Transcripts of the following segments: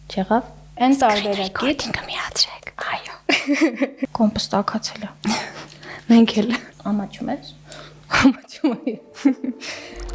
Չեղավ։ Այն տարբերակից ինքը միացրեք։ Այո։ կոմպոս տակացել է։ Մենք էլ Ամաչում ես։ ամաչում եմ։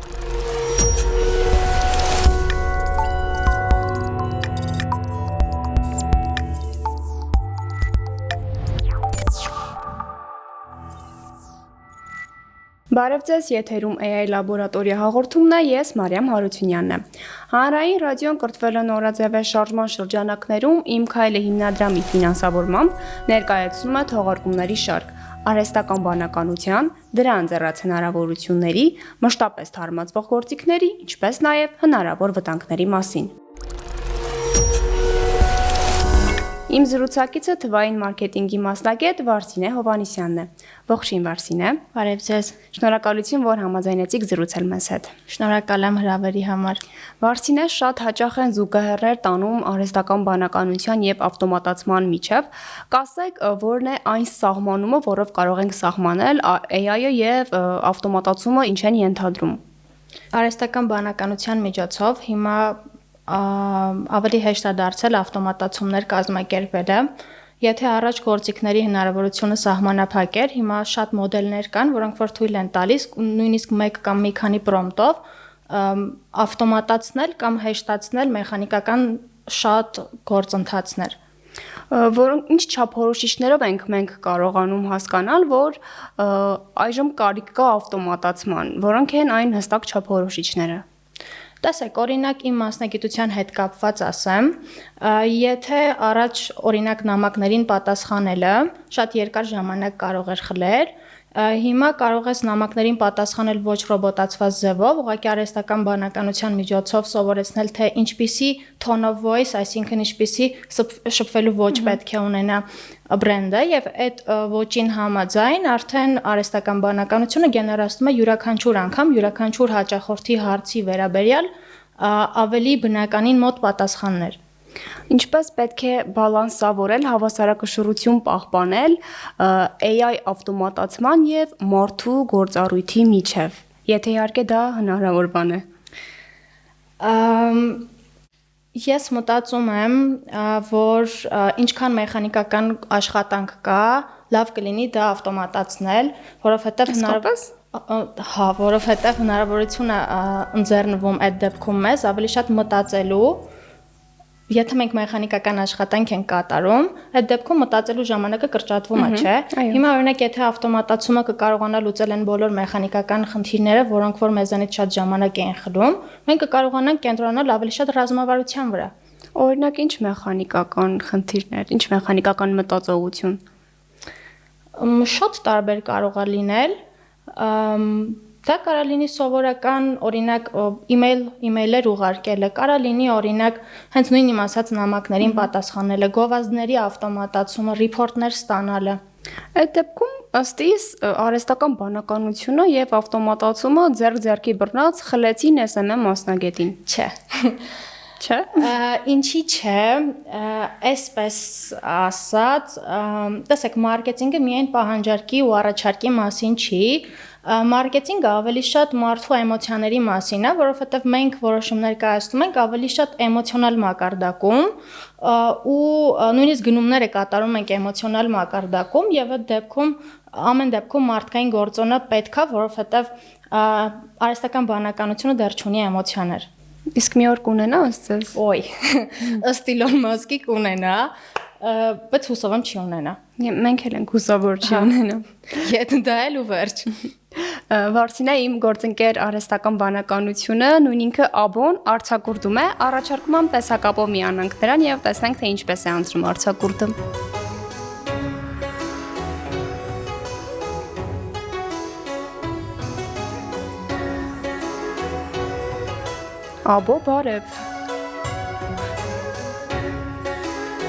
Բարև ձեզ, եթերում AI լաբորատորիա հաղորդումն է, ես Մարիամ Հարությունյանն եմ։ Հանրային ռադիոն կրթվել է նորաձև շարժման շրջանակներում Իմ քայլը հիմնադրամի ֆինանսավորմամբ ներկայացնում է թողարկումների շարք արհեստական բանականության, դրա ընձեռած հնարավորությունների, մշտապես թարմացվող գործիքների, ինչպես նաև հնարավոր վտանգների մասին։ Իմ զրուցակիցը թվային մարքեթինգի մասնագետ Վարսինե Հովհաննիսյանն է։ Ողջույն Վարսինե։ Բարև ձեզ։ Շնորհակալություն, որ համաձայնեցիք զրուցել մեզ հետ։ Շնորհակալ եմ հրավերի համար։ Վարսինե, շատ հաճախ են զուգահեռներ տանում արհեստական բանականության եւ ավտոմատացման միջև։ Կասեք, որն է այն սահմանումը, որով կարող ենք սահմանել AI-ը եւ ավտոմատացումը ինչ են ենթադրում։ Արհեստական բանականության միջոցով հիմա ավելի հեշտ է դարձել ավտոմատացումներ կազմակերպելը։ Եթե առաջ գործիքների հնարավորությունը սահմանափակ էր, հիմա շատ մոդելներ կան, որոնք որ թույլ են տալիս նույնիսկ մեկ կամ մի քանի պրոմպտով ավտոմատացնել կամ հեշտացնել մեխանիկական շատ գործընթացներ։ Որոնք ինչ չափորոշիչներով ենք մենք կարողանում հասկանալ, որ այժմ կարիք կա ավտոմատացման, որոնք են այն հստակ չափորոշիչները։ Տեսեք, օրինակ իմ մասնագիտության հետ կապված ասեմ, եթե առաջ օրինակ նամակներին պատասխանելը շատ երկար ժամանակ կարող էր խլել, հիմա կարող ես նամակներին պատասխանել ոչ ռոբոտացված ձևով, ուղղակի արհեստական բանականության միջոցով սովորեցնել, թե ինչպիսի tone of voice, այսինքն ինչպիսի շփվելու ոչ պետք է ունենա բրենդը, եւ այդ ոճին համաձայն արդեն արհեստական բանականությունը գեներացնում է յուրաքանչյուր անգամ, յուրաքանչյուր հաճախորդի հարցի վերաբերյալ ավելի բնականին մոտ պատասխաններ։ Ինչպես պետք է բալանսավորել, հավասարակշռություն պահպանել AI ավտոմատացման եւ մարդու գործառույթի միջև, եթե իհարկե դա հնարավոր բան է։ Ես մտածում եմ, որ ինչքան մեխանիկական աշխատանք կա, լավ կլինի դա ավտոմատացնել, որովհետեւ հնարավորություն է ընձեռնվում այդ դեպքում մեզ ավելի շատ մտածելու։ Եթե մենք մեխանիկական աշխատանք ենք կատարում, այդ դեպքում մտածելու ժամանակը կրճատվում է, չէ՞։ Հիմա օրինակ եթե ավտոմատացումը կկարողանա լուծել են բոլոր մեխանիկական խնդիրները, որոնք որ մեզանից շատ ժամանակ են խլում, մենք կկարողանանք կենտրոնանալ ավելի շատ ռազմավարության վրա։ Օրինակ ինչ մեխանիկական խնդիրներ, ինչ մեխանիկական մտածողություն։ Շատ տարբեր կարող է լինել։ Դա կարա լինի սովորական, օրինակ email-եր ուղարկելը, կարա լինի օրինակ հենց նույն իմ ասած նամակներին պատասխանելը, գովազդների ավտոմատացումը, ռիփորտներ ստանալը։ Այդ դեպքում ըստ իս արհեստական բանականությունը եւ ավտոմատացումը ձեռք-ձեռքի բռնած խլեցին SMM մասնագետին։ Չէ։ Չէ։ Ինչի՞ չէ, այսպես ասած, տեսեք, մարքեթինգը միայն պահանջարկի ու առաջարկի մասին չի, մարքեթինգը ավելի շատ մարդու էմոցիաների մասին է, որովհետև մենք որոշումներ կայացնում ենք ավելի շատ էմոցիոնալ մակարդակում ու նույնիսկ գնումները կատարում ենք էմոցիոնալ մակարդակում եւ այդ դեպքում ամեն դեպքում մարդկային գործոնը պետք է, որովհետև արհեստական բանականությունը դեռ չունի էմոցիաներ։ Իսկ մի օր կունենա ըստ ձեզ։ Ոյ, ըստ Իլոն Մասկի կունենա, բայց հուսով եմ չի ունենա։ Մենք էլ ենք հուսով որ չի ունենա։ Եթե դա էլ ու վերջ։ Վարսինա իմ գործընկեր արհեստական բանականությունը նույն ինքը Աբոն արձակուրդում է, առաջարկում եմ տեսակապով միանանք նրան եւ տեսնենք թե ինչպես է անցնում արձակուրդը։ Աբո, բարև։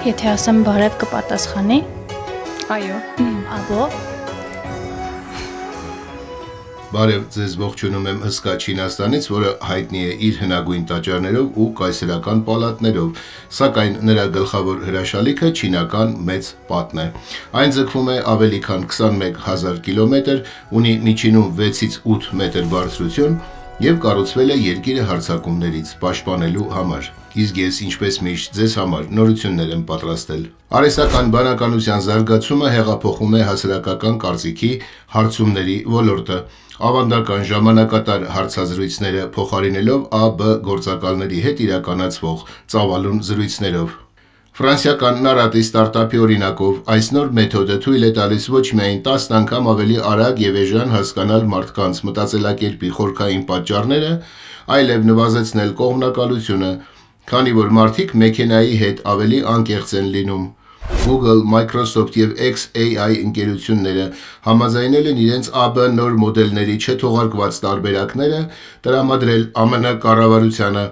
Եթե ասեմ բարև կպատասխանի։ Այո։ Աբո։ Բարև ձեզ ողջունում եմ հսկա Չինաստանից, որը հայտնի է իր հնագույն տաճարներով ու կայսերական պալատներով, սակայն նրա գլխավոր հրաշալիքը չինական մեծ պատն է։ Այն ձգվում է ավելի քան 21,000 կիլոմետր, ունի միջինում 6-ից 8 մետր բարձրություն և կառուցվել է երկիրը հարձակումներից պաշտպանելու համար։ Իսկ ես ինչպես միշտ ձեզ համար նորություններ եմ պատրաստել։ Արհեստական բանականության զարգացումը հեղափոխում է հասարակական կարծիքի հարցումների ոլորտը, ավանդական ժամանակատար հարցազրույցները փոխարինելով ԱԲ գործակալների հետ իրականացվող ծավալուն զրույցներով։ Ֆրանսիական Նարատի ստարտափի օրինակով այս նոր մեթոդը թույլ է տալիս ոչ միայն 10 անգամ ավելի արագ եւ էժան հասկանալ մարդկանց մտածելակերպի խորքային պատճառները, այլև նվազեցնել կողմնակալությունը, քանի որ մարդիկ մեքենայի հետ ավելի անկեղծ են լինում։ Google, Microsoft եւ XAI ընկերությունները համաձայնել են իրենց ԱԲ նոր մոդելների չթողարկված տարբերակները տրամադրել ԱՄՆ կառավարությանը,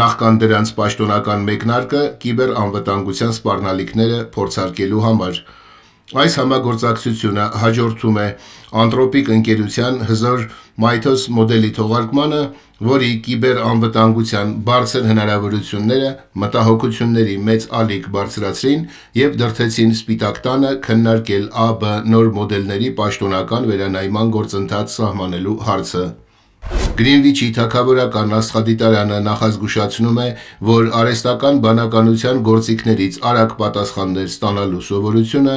նախքան դրանց պաշտոնական մեկնարկը կիբերանվտանգության սպառնալիքները փորձարկելու համար։ Այս համագործակցությունը հաջորդում է Anthropic ընկերության հզոր Mythos մոդելի թողարկմանը, որի կիբերանվտանգության բարձր հնարավորությունները մտահոգությունների մեծ ալիք բարձրացրին եւ դրդեցին Սպիտակ տանը քննարկել ԱԲ նոր մոդելների պաշտոնական վերանայման գործընթաց սահմանելու հարցը։ Գրինվիչի թագավորական աստղադիտարանը նախազգուշացնում է, որ արհեստական բանականության գործիքներից արագ պատասխաններ ստանալու սովորությունը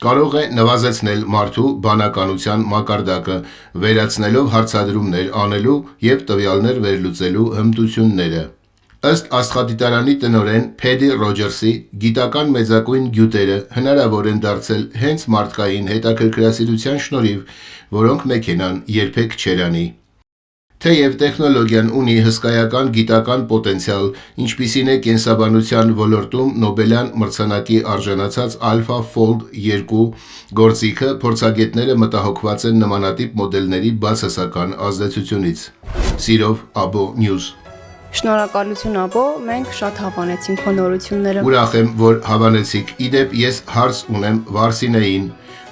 կարող է նվազեցնել մարդու բանականության մակարդակը, վերացնելով հարցադրումներ անելու եւ տվյալներ վերլուծելու հմտությունները։ Ըստ աստղադիտարանի տնօրեն Փեդի Ռոջերսի, գիտական մեծագույն գյուտերը հնարավոր են դարձել հենց մարդկային հետաքրքրասիրության շնորհիվ, որոնք մեքենան երբեք չէր անի։ Թեև տեխնոլոգիան ունի հսկայական գիտական պոտենցիալ, ինչպիսին է կենսաբանության ոլորտում Նոբելյան մրցանակի արժանացած AlphaFold 2 գործիքը, փորձագետները մտահոգված են նմանատիպ մոդելների բացասական ազդեցությունից։ Սիրով Abo News։ Շնորհակալություն Աբո, մենք շատ հավանեցինք քո նորությունները։ Ուրախ եմ, որ հավանեցիք։ Իդեպ ես հարց ունեմ Վարսինեին։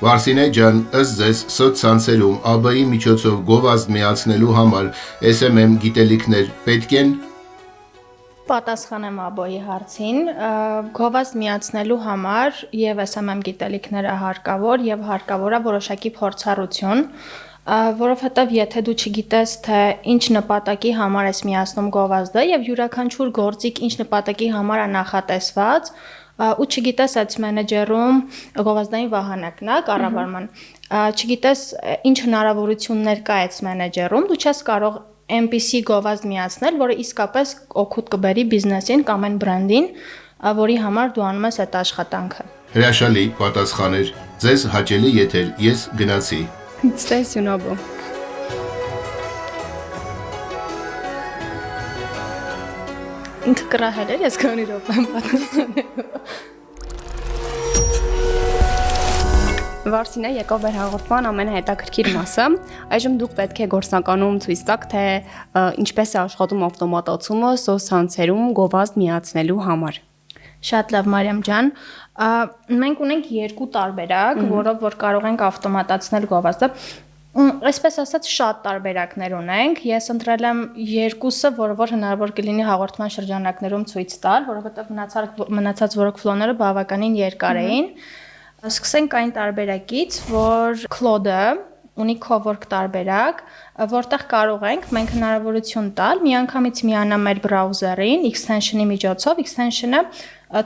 Վարսինե ջան, ըստ ձեզ սոցցանցերում ԱԲ-ի միջոցով գովազդ միացնելու համար SMM գիտելիքներ պետք են։ Պատասխանեմ ԱԲ-ի հարցին, գովազդ միացնելու համար եւ SMM գիտելիքները հարկավոր եւ հարկավոր է որոշակի փորձառություն, որովհետեւ եթե դու չգիտես թե ինչ նպատակի համար ես միացնում գովազդը եւ յուրաքանչյուր գործիք ինչ նպատակի համար է նախատեսված, ու չգիտես այդ մենեջերում գովազդային վահանակն է կառավարման, չգիտես ինչ հնարավորություններ կա այդ մենեջերում, դու չես կարող այնպիսի գովազդ միացնել, որը իսկապես օգուտ կբերի բիզնեսին կամ այն բրենդին, որի համար դու անում ես այդ աշխատանքը։ Հրաշալի պատասխաներ։ Ձեզ հաճելի եթեր, ես գնացի։ Ստեսյուն Աբո։ Ինքը կրահել էր, ես քանի րոպե եմ պատասխանել։ Վարսինե եկավ մեր հաղորդման ամենահետաքրքիր մասը։ Այժմ դուք պետք է գործնականում ցույց տաք, թե ինչպես է աշխատում ավտոմատացումը սոցցանցերում գովազդ միացնելու համար։ Շատ լավ, Մարիամ ջան։ Մենք ունենք երկու տարբերակ, որով որ կարող ենք ավտոմատացնել գովազդը։ Այսպես ասած շատ տարբերակներ ունենք։ Ես ընտրել եմ երկուսը, որը որ հնարավոր կլինի հաղորդման շրջանակներում ցույց տալ, որովհետև մնացած workflow-ները բավականին երկար էին։ Սկսենք այն տարբերակից, որ Claude-ը ունի cowork տարբերակ, որտեղ կարող ենք մենք հնարավորություն տալ միանգամից միանալ մեր բրաուզերին extension-ի միջոցով, extension-ը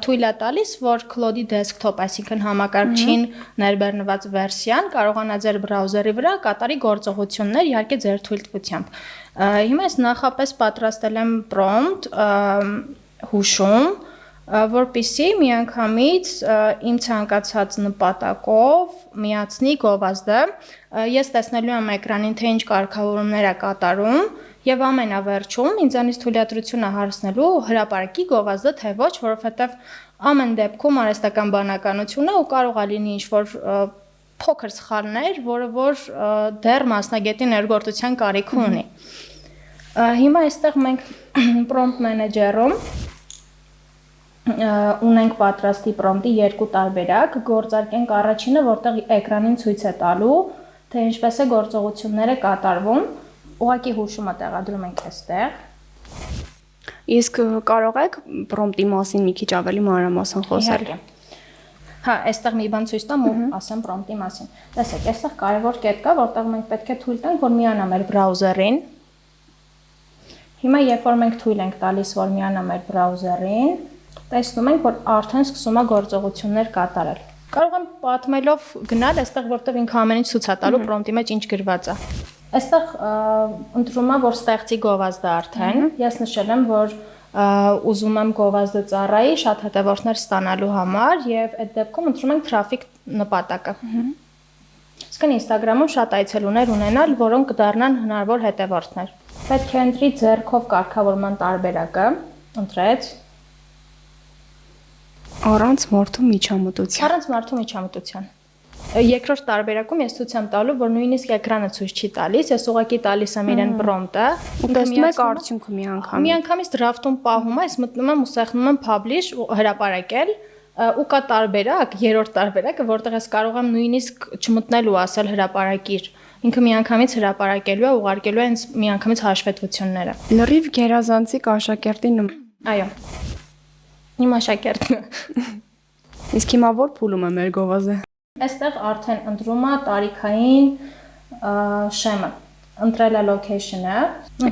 թույլ է տալիս, որ Claude-ի desktop, այսինքն համակարգչին ներբեռնված վերսիան կարողանա ձեր բրաուզերի վրա կատարի գործողություններ, իհարկե ձեր թույլտվությամբ։ Հիմա ես նախապես պատրաստել եմ prompt հուշում, որպեսզի միանգամից իմ ցանկացած նպատակով միացնի գովազդը, ես տեսնելու եմ էկրանին, թե ինչ կարգավորումներ է կատարում եւ ամենավերջում ինձանից թույլատրություն է հարցնելու հրապարակի գովազդը, թե ոչ, որովհետեւ ամեն դեպքում արհեստական բանականությունը ու կարող է լինի ինչ-որ փոքր սխալներ, որը որ դեռ մասնագետի ներգործության կարիք ունի։ Հիմա այստեղ մենք prompt manager-ում ունենք պատրաստի prompt-ի երկու տարբերակ, գործարկենք առաջինը, որտեղ էկրանին ցույց է տալու, թե ինչպես է գործողությունները կատարվում, ուղղակի հուշումը տեղադրում ենք այստեղ։ Իսկ կարող եք prompt-ի մասին մի քիչ ավելի մանրամասն խոսել։ Հա, այստեղ մի բան ցույց տամ ու ասեմ prompt-ի մասին։ Տեսեք, այստեղ կարևոր կետ կա, որտեղ մենք պետք է թույլ տանք, որ միանա մեր բրաուզերին։ Հիմա երբ որ մենք թույլ ենք տալիս, որ միանա մեր բրաուզերին, տեսնում ենք, որ արդեն սկսում է գործողություններ կատարել։ Կարող եմ պատմելով գնալ այստեղ, որտեղ ինքը ամեն ինչ ցույց է տալու պրոմպտի մեջ ինչ գրված է։ Այստեղ ընտրում է, որ ստեղծի գովազդը արդեն։ Ես նշել եմ, որ ուզում եմ գովազդը ծառայի շատ հետևորդներ ստանալու համար եւ այդ դեպքում ընտրում ենք traffic նպատակը։ Իսկ Instagram-ում շատ այցելուներ ունենալ, որոնք կդառնան հնարավոր հետևորդներ։ Պետք է ընտրի ձեռքով կարգավորման տարբերակը, ընտրեց Առանց մարդու միջամտության։ Առանց մարդու միջամտության։ Երկրորդ տարբերակում ես ցույց եմ տալու, որ նույնիսկ էկրանը ցույց չի տալիս, ես ուղղակի տալիս եմ իրեն prompt-ը, ու տեսնում եք արդյունքը միանգամից դրաֆտում պահում է, ես մտնում եմ ու սեղմում եմ publish ու հրապարակել, ու կա տարբերակ, երրորդ տարբերակը, որտեղ ես կարող եմ նույնիսկ չմտնել ու ասել հրապարակիր։ Ինքը միանգամից հրապարակելու է, ուղարկելու է հենց միանգամից հաշվետվությունները։ Լրիվ գերազանցիկ աշակերտի Այո։ Իմ աշակերտն է։ Իսկ հիմա որ փուլում է մեր գովազդը։ Այստեղ արդեն ընտրում է տարիքային շեմը, ընտրել է location-ը։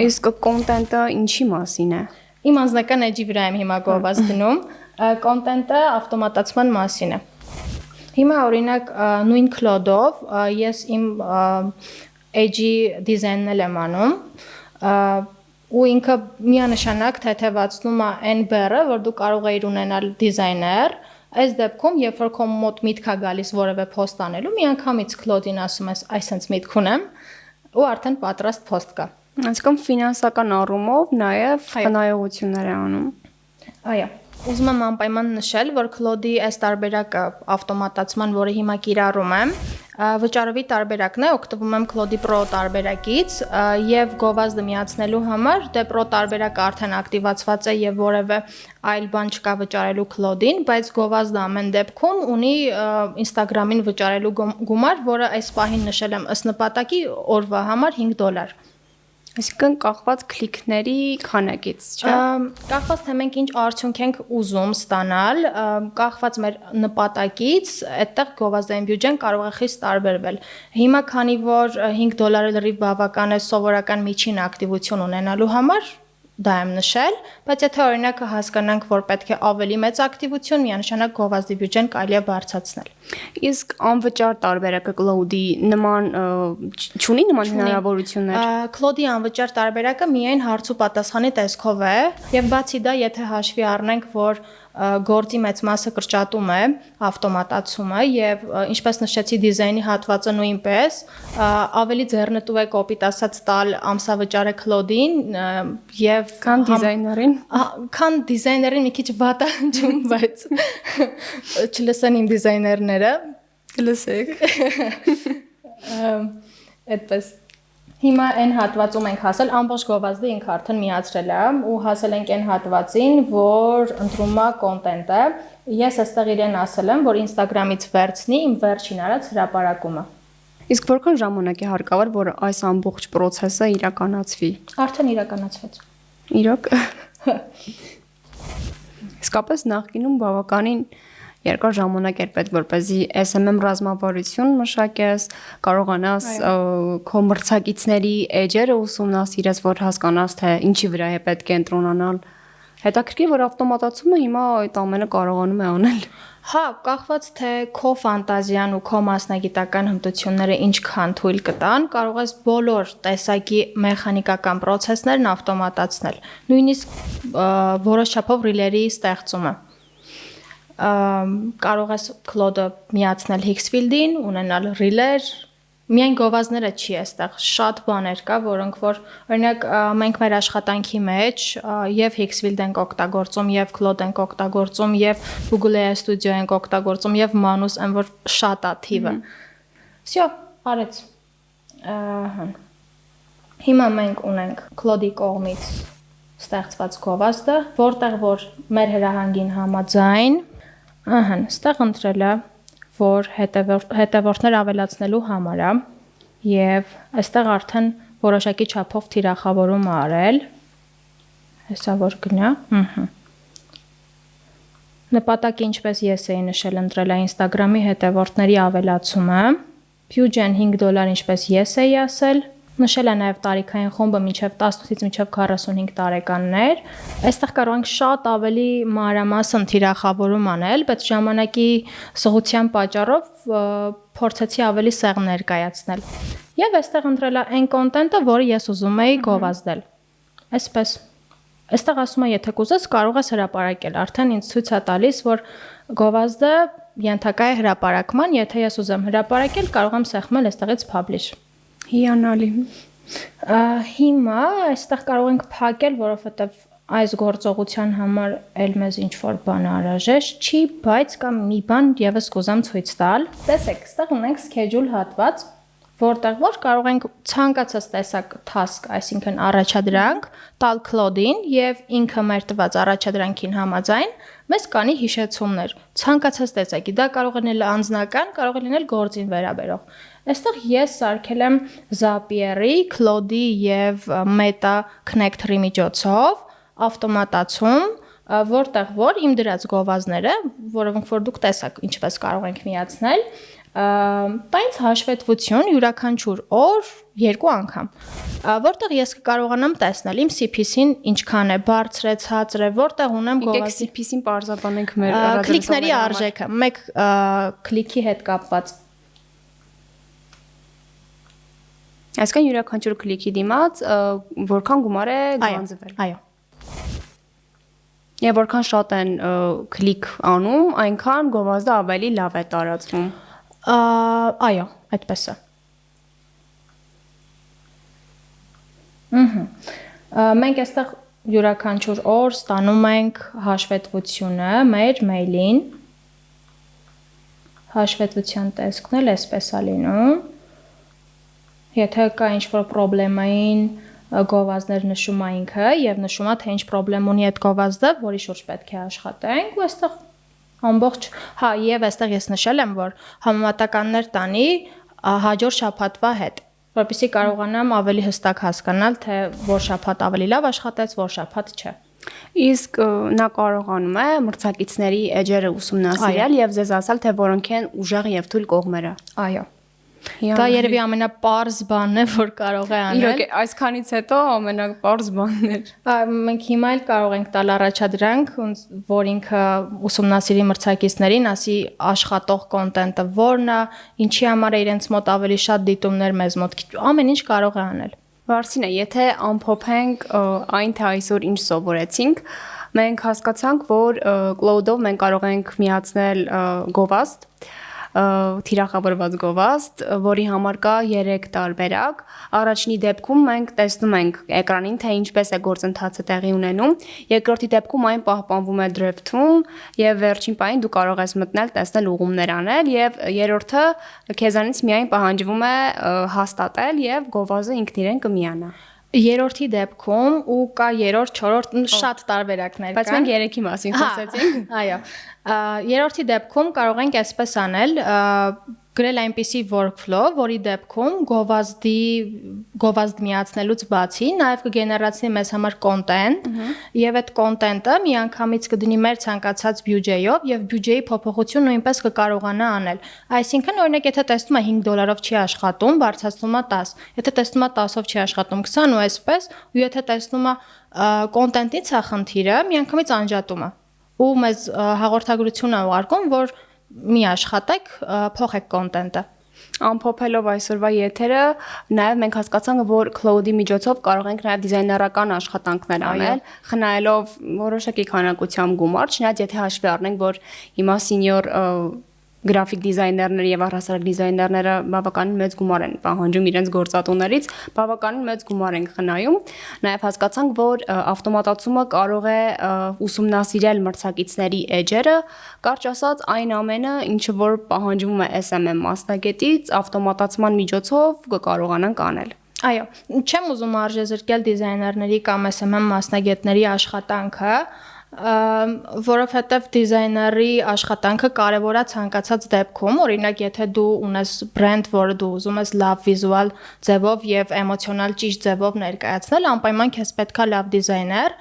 Իսկ content-ը ինչի մասին է։ Իմ անձնական էջի վրա եմ հիմա գովազդ դնում, content-ը ավտոմատացման մասին է։ Հիմա օրինակ նույն Claude-ով ես իմ էջի դիզայնն եմ անում, ու ինքը միանշանակ թեթևացնում է այն բեռը, որ դու կարող ես ունենալ դիզայներ, այս դեպքում երբ որ քո մոտ միտք է գալիս որևէ post անելու, միանգամից Claude-ին ասում ես, այսպես միտք ունեմ, ու արդեն պատրաստ post կա։ Այսինքն ֆինանսական առումով նաև խնայողություններ է անում։ Այո։ Ուզում եմ անպայման նշել, որ Claude-ի այս տարբերակը ավտոմատացման, որը հիմա կիրառում եմ, վճարովի տարբերակն է, օգտվում եմ Claude Pro տարբերակից եւ գովազդը միացնելու համար դե Pro տարբերակը արդեն ակտիվացված է եւ որևէ այլ բան չկա վճարելու Claude-ին, բայց գովազդը ամեն դեպքում ունի Instagram-ին վճարելու գումար, որը այս պահին նշել եմ ըստ նպատակի օրվա համար $5։ Այսինքն կախված քլիքների քանակից, չէ՞։ Կախված թե մենք ինչ արդյունք ենք ուզում ստանալ, կախված մեր նպատակից, այդտեղ գովազդային բյուջեն կարող է խիստ տարբերվել։ Հիմա քանի որ $5 լրիվ բավական է սովորական միջին ակտիվություն ունենալու համար, դա եմ նշել, բայց եթե օրինակը հասկանանք, որ պետք է ավելի մեծ ակտիվություն, միանշանակ գովազդի բյուջեն կարելի է բարձրացնել։ Իսկ անվճար տարբերակը Claude-ի նման չունի նման հնարավորություններ։ Claude-ի անվճար տարբերակը միայն հարց ու պատասխանի տեսքով է, եւ բացի դա, եթե հաշվի առնենք, որ գործի մեծ մասը կրճատում է ավտոմատացումը եւ ինչպես նշեցի դիզայնի հատվածը նույնպես ավելի ձեռնտու է կոպիտ ասած տալ ամսավճարը Claude-ին եւ քան դիզայներին մի քիչ վատ է հնչում, բայց չլսեն իմ դիզայներները լսեք այդպես Հիմա այն հատվածում ենք հասել, ամբողջ գովազդը ինքը արդեն միացրել է ու հասել ենք այն հատվածին, որ ընտրում է content-ը։ Ես այստեղ իրեն ասել եմ, որ Instagram-ից վերցնի իմ վերջին արած հրապարակումը։ Իսկ որքան ժամանակ է հարկավոր, որ այս ամբողջ process-ը իրականացվի։ Արդեն իրականացվեց։ Իրոք։ Իսկապես նախկինում բավականին երկար ժամանակ էր պետք, որպեսզի SMM ռազմավարություն մշակես, կարողանաս քո մրցակիցների էջերը ուսումնասիրես, որ հասկանաս, թե ինչի վրա է պետք է ընտրոնանալ։ Հետաքրքիր, որ ավտոմատացումը հիմա այդ ամենը կարողանում է անել։ Հա, կախված թե քո ֆանտազիան ու քո մասնագիտական հմտությունները ինչքան թույլ կտան, կարող ես բոլոր տեսակի մեխանիկական process-ներն ավտոմատացնել։ Նույնիսկ որոշ չափով ռիլերի ստեղծումը։ Կարող ես Claude-ը միացնել Hixfield-ին, ունենալ ռիլեր, միայն գովազդները չի այստեղ, շատ բաներ կա, որոնք որ օրինակ մենք մեր աշխատանքի մեջ եւ Hixfield ենք օգտագործում, եւ Claude ենք օգտագործում, եւ Google AI Studio ենք օգտագործում, եւ Manus, այն որ շատ է թիվը։ Всё, արեց։ Հիմա մենք ունենք Claude-ի կողմից ստեղծված գովազդը, որտեղ որ մեր հրահանգին համաձայն ստեղ ընտրել է, որ հետևորդներ ավելացնելու համար է եւ այստեղ արդեն որոշակի չափով թիրախավորում արել։ Հեսա որ գնա։ Նպատակը ինչպես ես էի նշել ընտրել է Instagram-ի հետևորդների ավելացումը։ Բյուջեն $5 ինչպես ես էի ասել, Նշել է նաև տարիքային խումբը մինչև 18-ից մինչև 45 տարեկաններ։ Այստեղ կարող ենք շատ ավելի մանրամասն թիրախավորում անել, բայց ժամանակի սղության պատճառով փորձեցի ավելի սեղմ ներկայացնել։ Եվ այստեղ ընտրել է այն կոնտենտը, որը ես ուզում էի գովազդել։ Այսպես։ Այստեղ ասում է, եթե կուզես, կարող ես հրապարակել։ Արդեն ինձ ցույց է տալիս, որ գովազդը ենթակա է հրապարակման, եթե ես ուզեմ հրապարակել, կարող եմ սեղմել այստեղից publish։ Հիանալի։ Հիմա այստեղ կարող ենք փակել, որովհետև այս գործողության համար էլ մեզ ինչ-որ բան անհրաժեշտ չի, բայց կամ մի բան եւս կուզեմ ցույց տալ։ Տեսեք, այստեղ ունենք schedule հատված, որտեղ որ կարող ենք ցանկացած տեսակ task, այսինքն առաջադրանք, տալ Claude-ին եւ ինքը մեր տված առաջադրանքին համաձայն մեզ կանի հիշեցումներ։ Ցանկացած տեսակի, դա կարող է լինել անձնական, կարող է լինել գործին վերաբերող։ Այստեղ ես սարքել եմ Zapier-ի, Claude-ի եւ Meta connector-ի միջոցով ավտոմատացում, որտեղ որ իմ դրած գովազդները, որոնք որ դուք տեսաք ինչպես կարող ենք միացնել, տայից հաշվետվություն յուրաքանչյուր օր 2 անգամ, որտեղ ես կարողանամ տեսնել իմ CPC-ին ինչքան է, բարձր է, ցածր է, որտեղ ունեմ գովազդի CPC-ին բարձրացնենք մեր քլիկների արժեքը, մեկ քլիքի հետ կապված։ Այսինքն յուրաքանչյուր քլիքի դիմաց որքան գումար է գանձվել։ Այո։ Եվ որքան շատ են քլիկ անում, այնքան գովազդը ավելի լավ է տարածվում։ Այո, այդպես է։ Մենք այստեղ յուրաքանչյուր օր ստանում ենք հաշվետվությունը մեր մեյլին։ Հաշվետվության տեսքն էլ այսպես է լինում։ Եթե կա ինչ-որ պրոբլեմային գովազդներ նշում է ինքը եւ նշում է թե ինչ պրոբլեմ ունի այդ գովազդը, որի շուրջ պետք է աշխատենք, ու այստեղ ամբողջ, եւ այստեղ ես նշել եմ, որ համեմատականներ տանի հաջորդ շաբաթվա հետ, որպեսզի կարողանամ ավելի հստակ հասկանալ, թե որ շաբաթ ավելի լավ աշխատեց, որ շաբաթ չէ։ Իսկ նա կարողանում է մրցակիցների էջերը ուսումնասիրել եւ ձեզ ասել, թե որոնք են ուժեղ եւ թույլ կողմերը։ Այո։ Դա երևի ամենապարզ բանն է, որ կարող է անել։ Իրոք, այսքանից հետո ամենապարզ բանն էր։ Մենք հիմա էլ կարող ենք տալ առաջադրանք, որ ինքը ուսումնասիրի մրցակիցներին, ասի աշխատող կոնտենտը որն է, ինչի համար է իրենց մոտ ավելի շատ դիտումներ մեզ մոտ, ամեն ինչ կարող է անել։ Վարսինա, եթե ամփոփենք այն թե այսօր ինչ սովորեցինք, մենք հասկացանք, որ Claude-ով մենք կարող ենք միացնել գովազդ, թիրախավորված գովազդ, որի համար կա 3 տարբերակ։ Առաջինի դեպքում մենք տեսնում ենք էկրանին, թե ինչպես է գործընթացը տեղի ունենում։ Երկրորդի դեպքում այն պահպանվում է draft-ում եւ վերջին պահին դու կարող ես մտնել, տեսնել ուղումներ անել եւ երրորդը քեզանից միայն պահանջվում է հաստատել եւ գովազդը ինքն իրեն կմիանա։ Երրորդի դեպքում ու կա երրորդ, չորրորդ շատ տարբերակներ կան։ Բայց մենք 3-ի մասին խոսեցինք։ Այո։ Երրորդի դեպքում կարող ենք այսպես անել, գրել այնպիսի workflow, որի դեպքում գովազդ միացնելուց բացի նաև կգեներացնի մեզ համար content, եւ այդ content-ը միանգամից կդնի մեր ցանկացած բյուջեով եւ բյուջեի փոփոխություն նույնպես կկարողանա անել։ Այսինքն, օրինակ, եթե տեսնում է $5 չի աշխատում, բարձրացնում է 10, եթե տեսնում է 10-ով չի աշխատում 20 ու այսպես, ու եթե տեսնում է content-ից է խնդիրը, միանգամից անջատում է։ Ու մեզ հաղորդագրություն է ուղարկում, որ մի աշխատեք, փոխեք կոնտենտը։ Ամփոփելով այսօրվա եթերը, նաև մենք հասկացանք, որ Claude-ի միջոցով կարող ենք նաև դիզայներական աշխատանքներ անել, խնայելով որոշակի քանակությամբ գումար, չնայած եթե հաշվի առնենք, որ հիմա սենյոր գրաֆիկ դիզայներները եւ առհասարակ դիզայներները բավականին մեծ գումար են պահանջում իրենց գործատուներից, բավականին մեծ գումար են խնայում։ Նաև հասկացանք, որ ավտոմատացումը կարող է ուսումնասիրել մրցակիցների էջերը, կարճ ասած, այն ամենը, ինչը որ պահանջվում է SMM մասնագետից, ավտոմատացման միջոցով կկարողանանք անել։ Այո, չեմ ուզում արժեզրկել դիզայներների կամ SMM մասնագետների աշխատանքը, որովհետև դիզայների աշխատանքը կարևոր է ցանկացած դեպքում, օրինակ եթե դու ունես բրենդ, որը դու ուզում ես լավ վիզուալ ձևով եւ էմոցիոնալ ճիշտ ձևով ներկայացնել, անպայման քեզ պետքա լավ դիզայներ,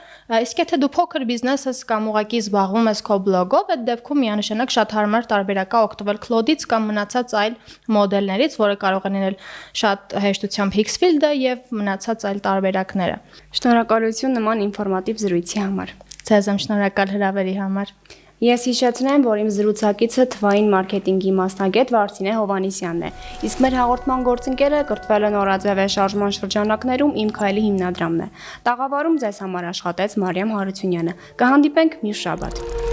իսկ եթե դու փոքր բիզնես ես կամ ուղղակի զբաղվում ես քո բլոգով, այդ դեպքում միանշանակ շատ հարմար տարբերակ է օգտվել Claude-ից կամ մնացած այլ մոդելներից, որը կարող է լինել շատ հեշտությամբ Hixfield-ը եւ մնացած այլ տարբերակները։ Շնորհակալություն նման ինֆորմատիվ զրույցի համար։ Ձեզ եմ շնորհակալ հրավերի համար։ Ես հիշեցնեմ, որ իմ զրուցակիցը թվային մարքեթինգի մասնագետ Վարդինե Հովհաննիսյանն է, իսկ մեր հաղորդման գործընկերը կրթվել է նորաձև շարժման շրջանակներում Իմ քայլի հիմնադրամն է։ Տաղավարում ձեզ համար աշխատեց Մարիամ Հարությունյանը։ Կհանդիպենք մյուս շաբաթ։